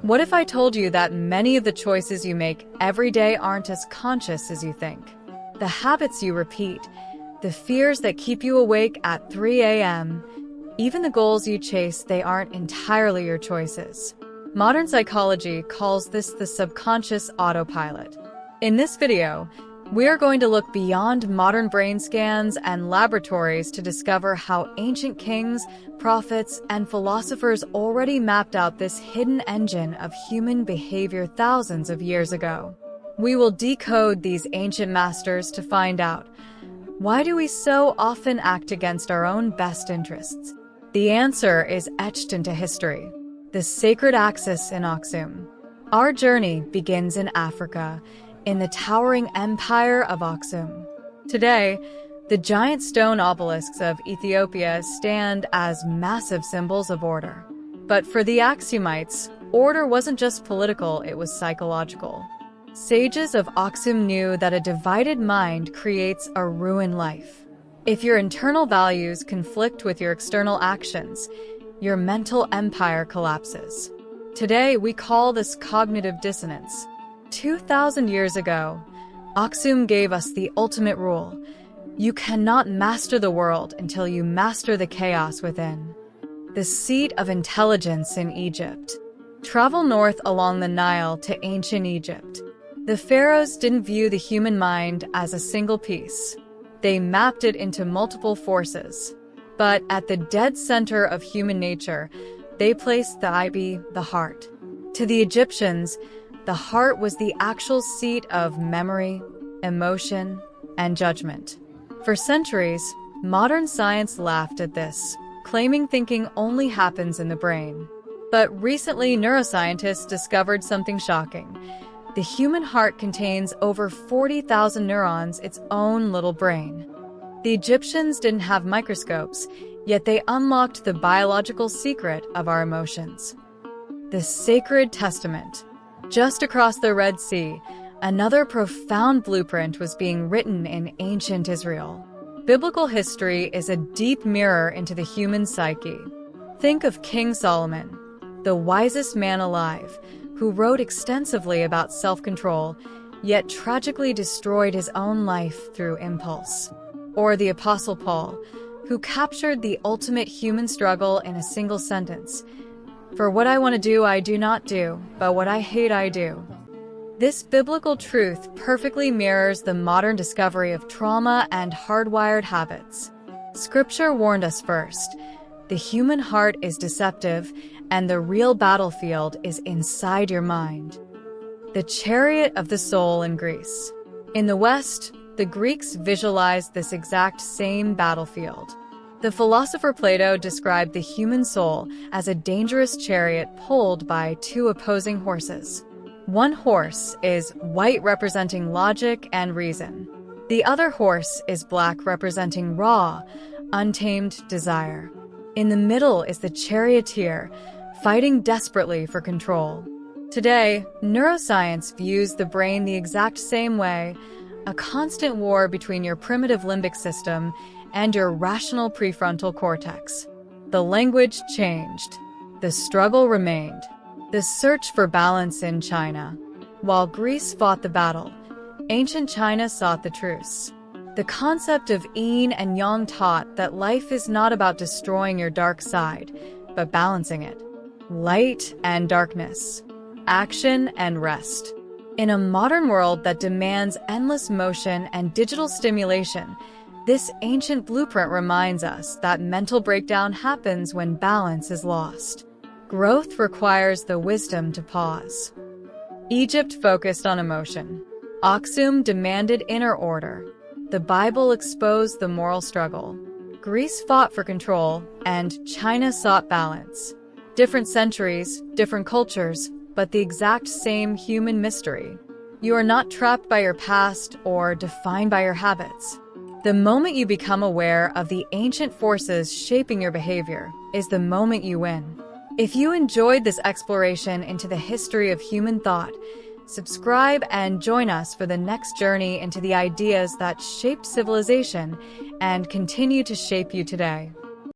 What if I told you that many of the choices you make every day aren't as conscious as you think? The habits you repeat, the fears that keep you awake at 3 a.m., even the goals you chase, they aren't entirely your choices. Modern psychology calls this the subconscious autopilot. In this video, we are going to look beyond modern brain scans and laboratories to discover how ancient kings, prophets, and philosophers already mapped out this hidden engine of human behavior thousands of years ago. We will decode these ancient masters to find out, why do we so often act against our own best interests? The answer is etched into history, the sacred axis in Axum. Our journey begins in Africa, in the towering empire of Axum. Today, the giant stone obelisks of Ethiopia stand as massive symbols of order. But for the Axumites, order wasn't just political, it was psychological. Sages of Axum knew that a divided mind creates a ruined life. If your internal values conflict with your external actions, your mental empire collapses. Today, we call this cognitive dissonance. 2,000 years ago, Axum gave us the ultimate rule. You cannot master the world until you master the chaos within. The seat of intelligence in Egypt. Travel north along the Nile to ancient Egypt. The pharaohs didn't view the human mind as a single piece. They mapped it into multiple forces. But at the dead center of human nature, they placed the heart. To the Egyptians, the heart was the actual seat of memory, emotion, and judgment. For centuries, modern science laughed at this, claiming thinking only happens in the brain. But recently, neuroscientists discovered something shocking. The human heart contains over 40,000 neurons, its own little brain. The Egyptians didn't have microscopes, yet they unlocked the biological secret of our emotions. The sacred testament. Just across the Red Sea, another profound blueprint was being written in ancient Israel. Biblical history is a deep mirror into the human psyche. Think of King Solomon, the wisest man alive, who wrote extensively about self-control, yet tragically destroyed his own life through impulse. Or the Apostle Paul, who captured the ultimate human struggle in a single sentence. For what I want to do, I do not do, but what I hate, I do. This biblical truth perfectly mirrors the modern discovery of trauma and hardwired habits. Scripture warned us first. The human heart is deceptive, and the real battlefield is inside your mind. The chariot of the soul in Greece. In the West, the Greeks visualized this exact same battlefield. The philosopher Plato described the human soul as a dangerous chariot pulled by two opposing horses. One horse is white, representing logic and reason. The other horse is black, representing raw, untamed desire. In the middle is the charioteer, fighting desperately for control. Today, neuroscience views the brain the exact same way, a constant war between your primitive limbic system and your rational prefrontal cortex. The language changed. The struggle remained. The search for balance in China. While Greece fought the battle, ancient China sought the truce. The concept of yin and yang taught that life is not about destroying your dark side, but balancing it. Light and darkness. Action and rest. In a modern world that demands endless motion and digital stimulation, this ancient blueprint reminds us that mental breakdown happens when balance is lost. Growth requires the wisdom to pause. Egypt focused on emotion. Axum demanded inner order. The Bible exposed the moral struggle. Greece fought for control, and China sought balance. Different centuries, different cultures, but the exact same human mystery. You are not trapped by your past or defined by your habits. The moment you become aware of the ancient forces shaping your behavior is the moment you win. If you enjoyed this exploration into the history of human thought, subscribe and join us for the next journey into the ideas that shaped civilization and continue to shape you today.